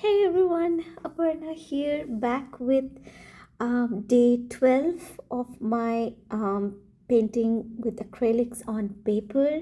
Hey everyone, Aparna here, back with day 12 of my painting with acrylics on paper.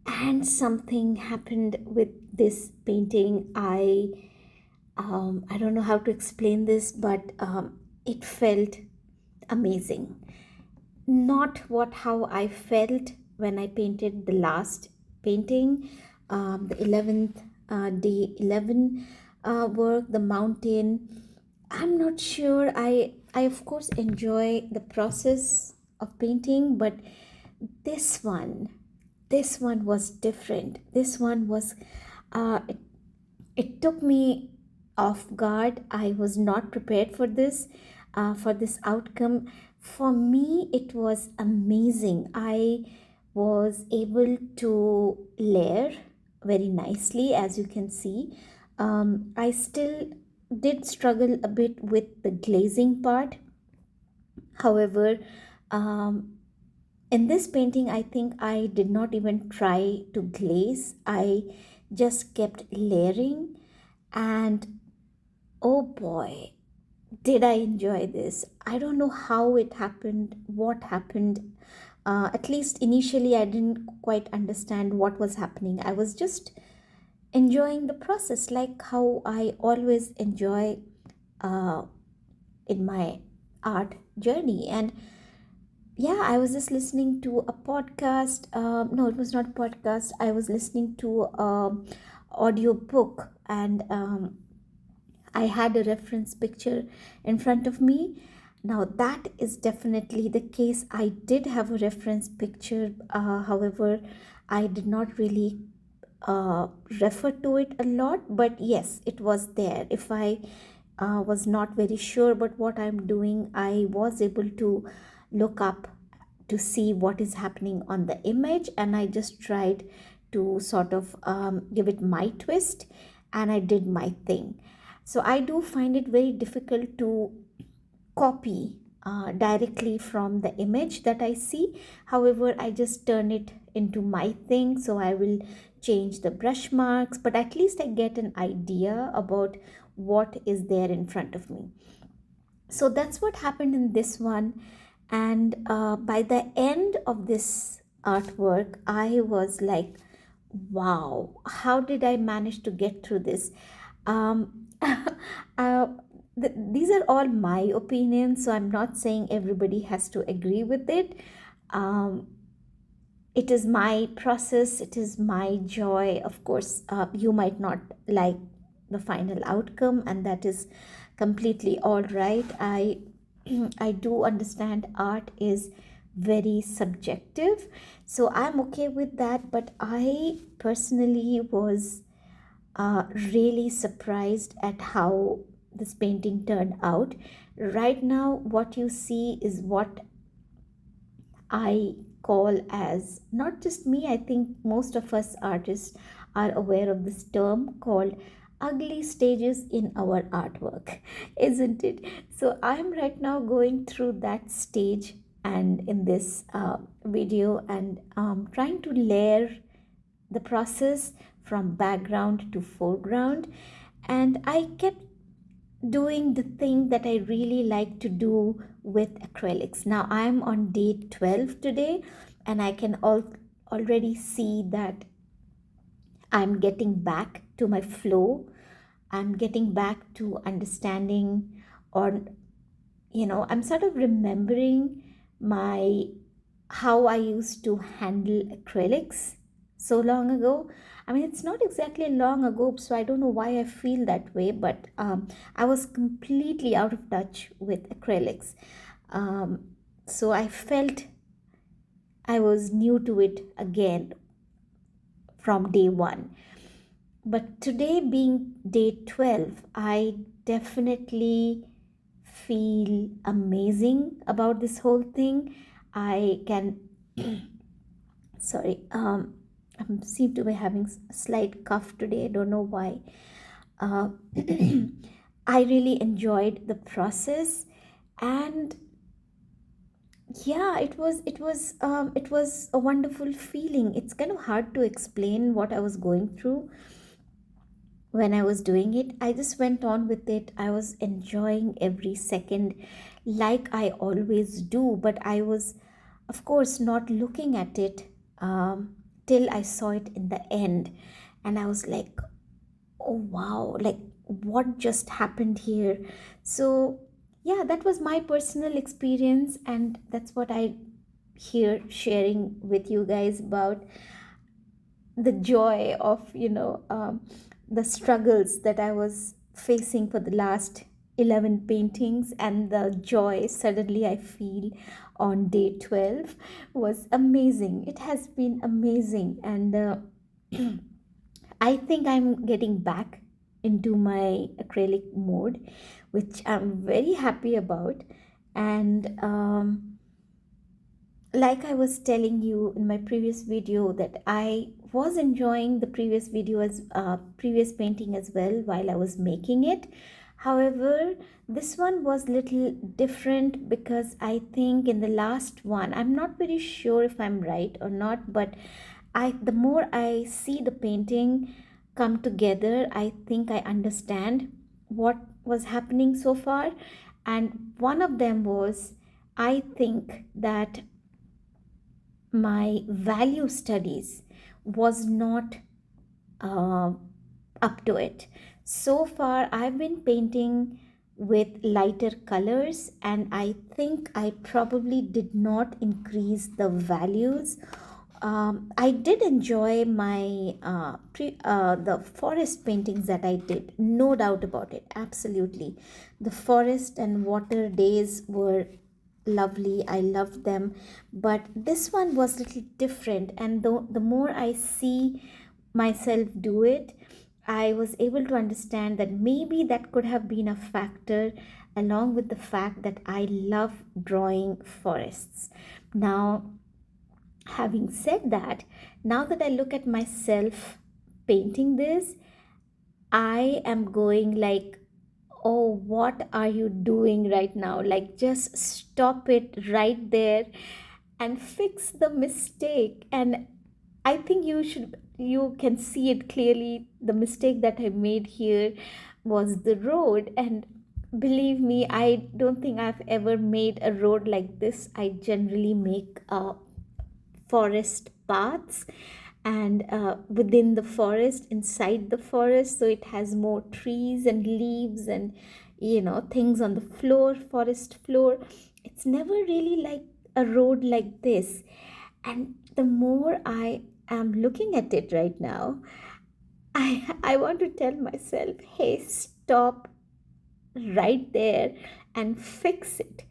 And something happened with this painting. I don't know how to explain this, but it felt amazing. Not what how I felt when I painted the last painting, the 11th day 11 work, the mountain. I'm not sure. I of course enjoy the process of painting, but this one, this one was different. This one was, it, it took me off guard. I was not prepared for this outcome. For me, it was amazing. I was able to layer very nicely, as you can see. I still did struggle a bit with the glazing part. However, um, in this painting, I think I did not even try to glaze. I just kept layering, and oh boy, did I enjoy this. I don't know how it happened, what happened. At least initially, I didn't quite understand what was happening. I was just enjoying the process, like how I always enjoy uh, in my art journey. And yeah, I was just listening to a podcast. No, it was not a podcast. I was listening to audio book, and I had a reference picture in front of me. Now, that is definitely the case. I did have a reference picture, however, I did not really uh, refer to it a lot, but yes, it was there. If I was not very sure about what I'm doing, I was able to look up to see what is happening on the image, and I just tried to sort of give it my twist, and I did my thing. So I do find it very difficult to copy directly from the image that I see. However, I just turn it into my thing. So I will change the brush marks, but at least I get an idea about what is there in front of me. So that's what happened in this one. And by the end of this artwork, I was like, wow, how did I manage to get through this? uh, these are all my opinions, so I'm not saying everybody has to agree with it. um, it is my process, it is my joy. Of course, you might not like the final outcome, and that is completely all right. I do understand art is very subjective, so I'm okay with that. But I personally was really surprised at how this painting turned out. Right now, what you see is what I call as, not just me, I think most of us artists are aware of this term called ugly stages in our artwork, isn't it? So I'm right now going through that stage, and in this video, and trying to layer the process from background to foreground. And I kept doing the thing that I really like to do with acrylics. Now I'm on day 12 today, and I can already see that I'm getting back to my flow. I'm getting back to understanding, or I'm sort of remembering my how I used to handle acrylics so long ago. I mean, it's not exactly long ago, so I don't know why I feel that way, but I was completely out of touch with acrylics. Um, so I felt I was new to it again from day one. But today, being day 12, I definitely feel amazing about this whole thing. I can, sorry, I seem to be having a slight cough today. I don't know why. Uh, I really enjoyed the process, and yeah, it was a wonderful feeling. It's kind of hard to explain what I was going through. when I was doing it. I just went on with it. I was enjoying every second like I always do, but I was, of course, not looking at it till I saw it in the end. And I was like, oh wow, like what just happened here? So, yeah, that was my personal experience, and that's what I here sharing with you guys about the joy of the struggles that I was facing for the last 11 paintings, and the joy suddenly I feel on day 12 was amazing. It has been amazing, and I think I'm getting back into my acrylic mode, which I'm very happy about. And like I was telling you in my previous video, that I was enjoying the previous video as previous painting as well while I was making it. However, this one was little different because I think in the last one, I'm not very sure if I'm right or not, but I the more I see the painting come together, I think I understand what was happening so far. And one of them was, I think that my value studies was not uh, up to it. So far, I've been painting with lighter colors, and I think I probably did not increase the values. I did enjoy my the forest paintings that I did, no doubt about it. Absolutely, the forest and water days were lovely. I loved them, but this one was a little different. And the more I see myself do it, I was able to understand that maybe that could have been a factor, along with the fact that I love drawing forests. Now, having said that, now that I look at myself painting this, I am going like, oh, what are you doing right now? Like, just stop it right there and fix the mistake. And I think you can see it clearly. The mistake that I made here was the road. And believe me, I don't think I've ever made a road like this. I generally make forest paths, and within the forest, inside the forest, so it has more trees and leaves and things on the floor, forest floor. It's never really like a road like this. And the more I am looking at it right now, I want to tell myself, hey, stop right there and fix it.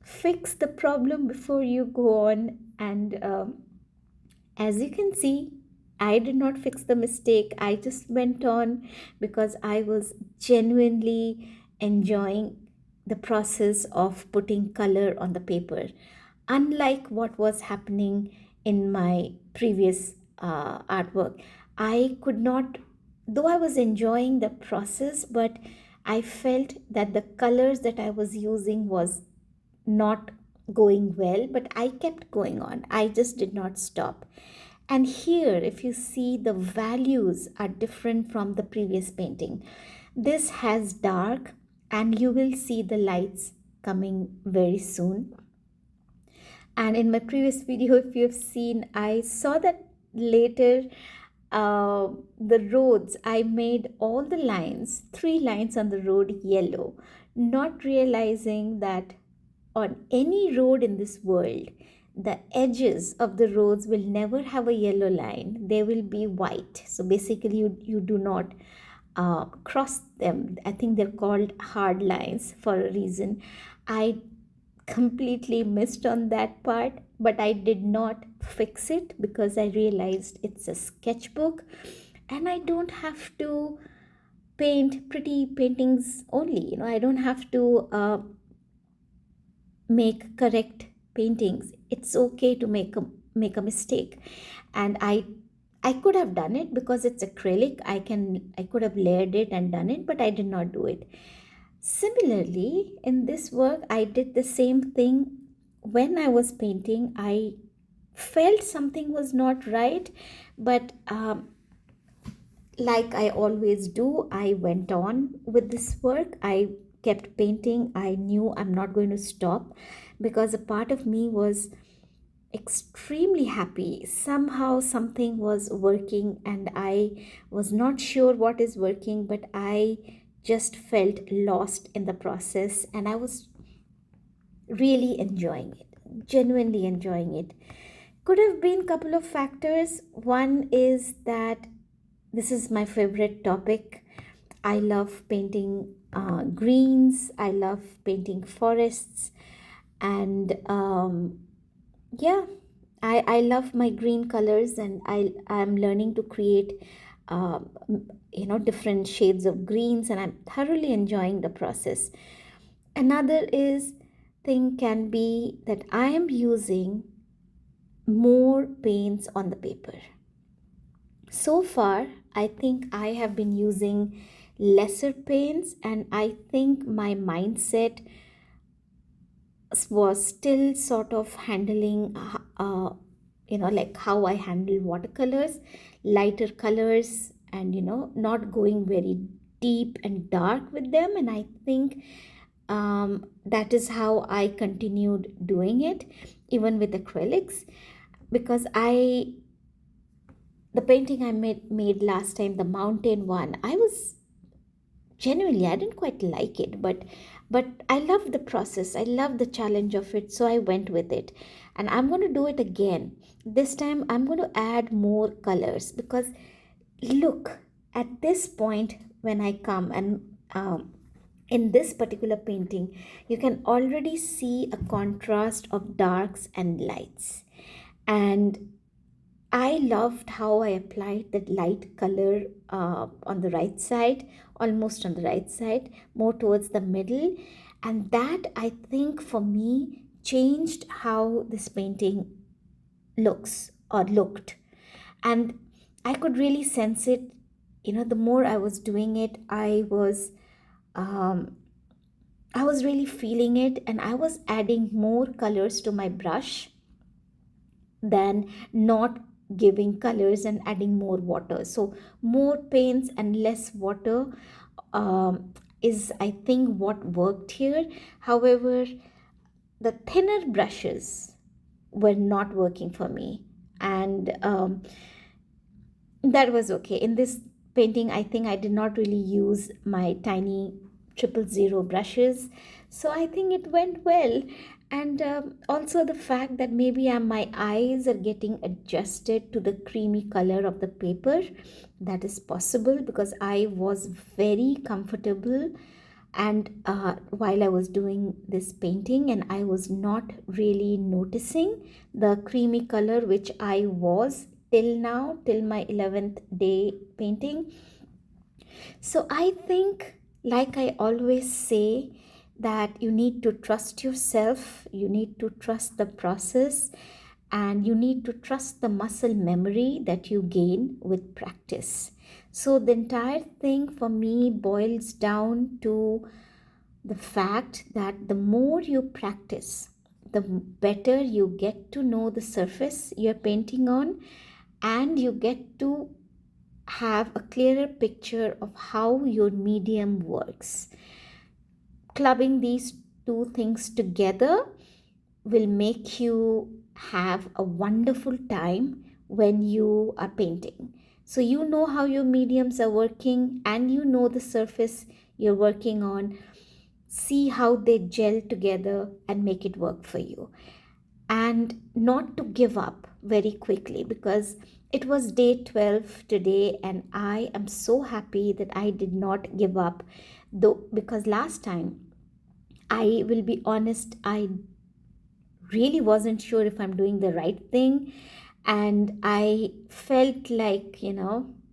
Fix the problem before you go on. And as you can see, I did not fix the mistake. I just went on because I was genuinely enjoying the process of putting color on the paper. Unlike what was happening in my previous artwork, I could not, though I was enjoying the process, but I felt that the colors that I was using was not going well, but I kept going on. I just did not stop. And here, if you see, the values are different from the previous painting. This has dark, and you will see the lights coming very soon. And in my previous video, if you have seen, I saw that later the roads, I made all the lines, 3 lines on the road, yellow, not realizing that on any road in this world, the edges of the roads will never have a yellow line. They will be white. So basically, you do not cross them. I think they're called hard lines for a reason. I completely missed on that part, but I did not fix it because I realized it's a sketchbook and I don't have to paint pretty paintings only. I don't have to make correct paintings. It's okay to make a mistake. And I could have done it because it's acrylic. I could have layered it and done it, but I did not do it. Similarly, in this work, I did the same thing. When I was painting, I felt something was not right, but like I always do, I went on with this work. I kept painting. I knew I'm not going to stop because a part of me was extremely happy. Somehow something was working, and I was not sure what is working, but I just felt lost in the process, and I was really enjoying it, genuinely enjoying it. Could have been a couple of factors. One is that this is my favorite topic. I love painting greens, I love painting forests, and yeah, I love my green colors, and I'm learning to create different shades of greens, and I'm thoroughly enjoying the process. Another is thing can be that I am using more paints on the paper. So far, I think I have been using lesser paints, and I think my mindset was still sort of handling, like how I handle watercolors, lighter colors, and not going very deep and dark with them. And I think that is how I continued doing it, even with acrylics, because the painting I made last time, the mountain one, I was genuinely, I didn't quite like it, but I love the process, I love the challenge of it, so I went with it. And I'm going to do it again. This time I'm going to add more colors, because look, at this point, when I come and in this particular painting, you can already see a contrast of darks and lights. And I loved how I applied that light color on the right side, almost on the right side, more towards the middle. And that, I think, for me, changed how this painting looks or looked. And I could really sense it. The more I was doing it, um, I was really feeling it, and I was adding more colors to my brush than not giving colors and adding more water. So more paints and less water is, I think, what worked here. However, the thinner brushes were not working for me, and that was okay. In this painting, I think I did not really use my tiny 000 brushes, so I think it went well. And also the fact that maybe my eyes are getting adjusted to the creamy color of the paper, that is possible, because I was very comfortable and while I was doing this painting, and I was not really noticing the creamy color, which I was till now, till my 11th day painting. So I think, like I always say, that you need to trust yourself, you need to trust the process, and you need to trust the muscle memory that you gain with practice. So the entire thing for me boils down to the fact that the more you practice, the better you get to know the surface you're painting on, and you get to have a clearer picture of how your medium works. Clubbing these two things together will make you have a wonderful time when you are painting. So you know how your mediums are working, and you know the surface you're working on. See how they gel together and make it work for you, and not to give up very quickly, because it was day 12 today, and I am so happy that I did not give up, though, because last time, I will be honest, I really wasn't sure if I'm doing the right thing, and I felt like,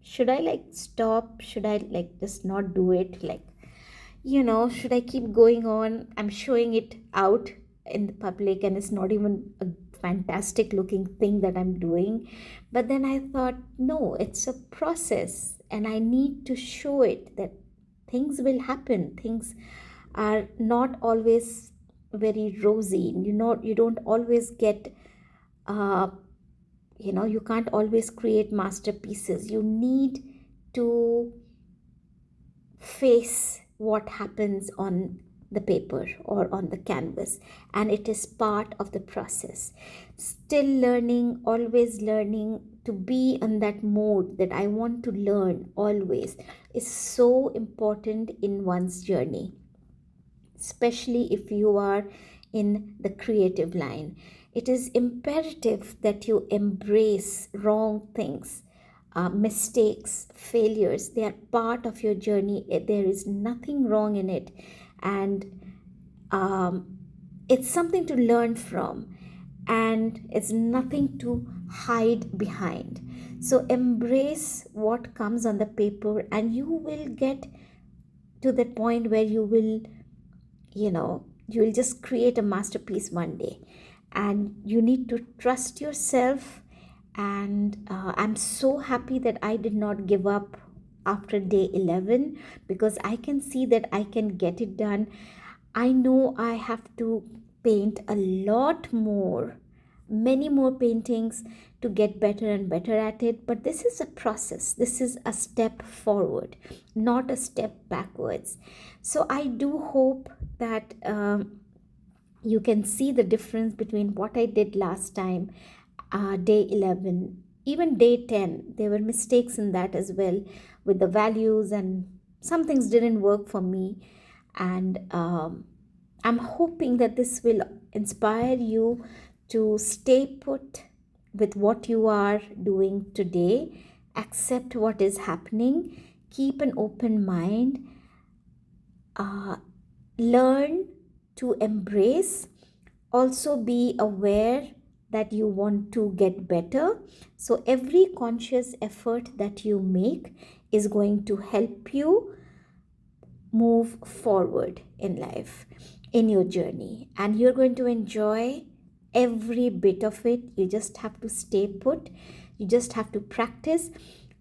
should I like stop, should I like just not do it, like, should I keep going on? I'm showing it out in the public, and it's not even a fantastic looking thing that I'm doing. But then I thought, no, it's a process, and I need to show it that things will happen. Things are not always very rosy. You don't always get, uh, you can't always create masterpieces. You need to face what happens on the paper or on the canvas, and it is part of the process. Still learning, always learning, to be in that mode that I want to learn always is so important in one's journey, especially if you are in the creative line. It is imperative that you embrace wrong things, mistakes, failures. They are part of your journey. There is nothing wrong in it. And it's something to learn from, and it's nothing to hide behind. So embrace what comes on the paper, and you will get to that point where you will just create a masterpiece one day. And you need to trust yourself. And I'm so happy that I did not give up after day 11, because I can see that I can get it done. I know I have to paint a lot more, many more paintings, to get better and better at it. But this is a process, this is a step forward, not a step backwards. So I do hope that you can see the difference between what I did last time, day 11, even day 10. There were mistakes in that as well with the values, and some things didn't work for me. And I'm hoping that this will inspire you to stay put with what you are doing today, accept what is happening, keep an open mind, uh, learn to embrace, also be aware that you want to get better. So every conscious effort that you make is going to help you move forward in life, in your journey, and you're going to enjoy every bit of it. You just have to stay put, you just have to practice.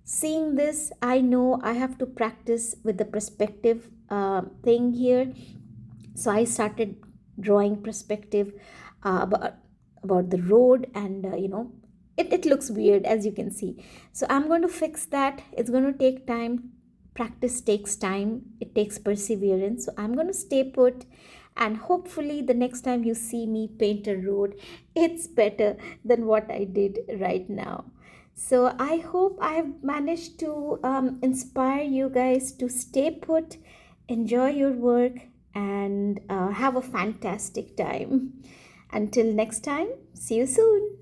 Seeing this, I know I have to practice with the perspective thing here. So I started drawing perspective about the road, and it looks weird, as you can see. So I'm going to fix that. It's going to take time. Practice takes time, it takes perseverance. So I'm going to stay put, and hopefully the next time you see me paint a road, it's better than what I did right now. So I hope I have managed to inspire you guys to stay put, enjoy your work, and have a fantastic time. Until next time, see you soon.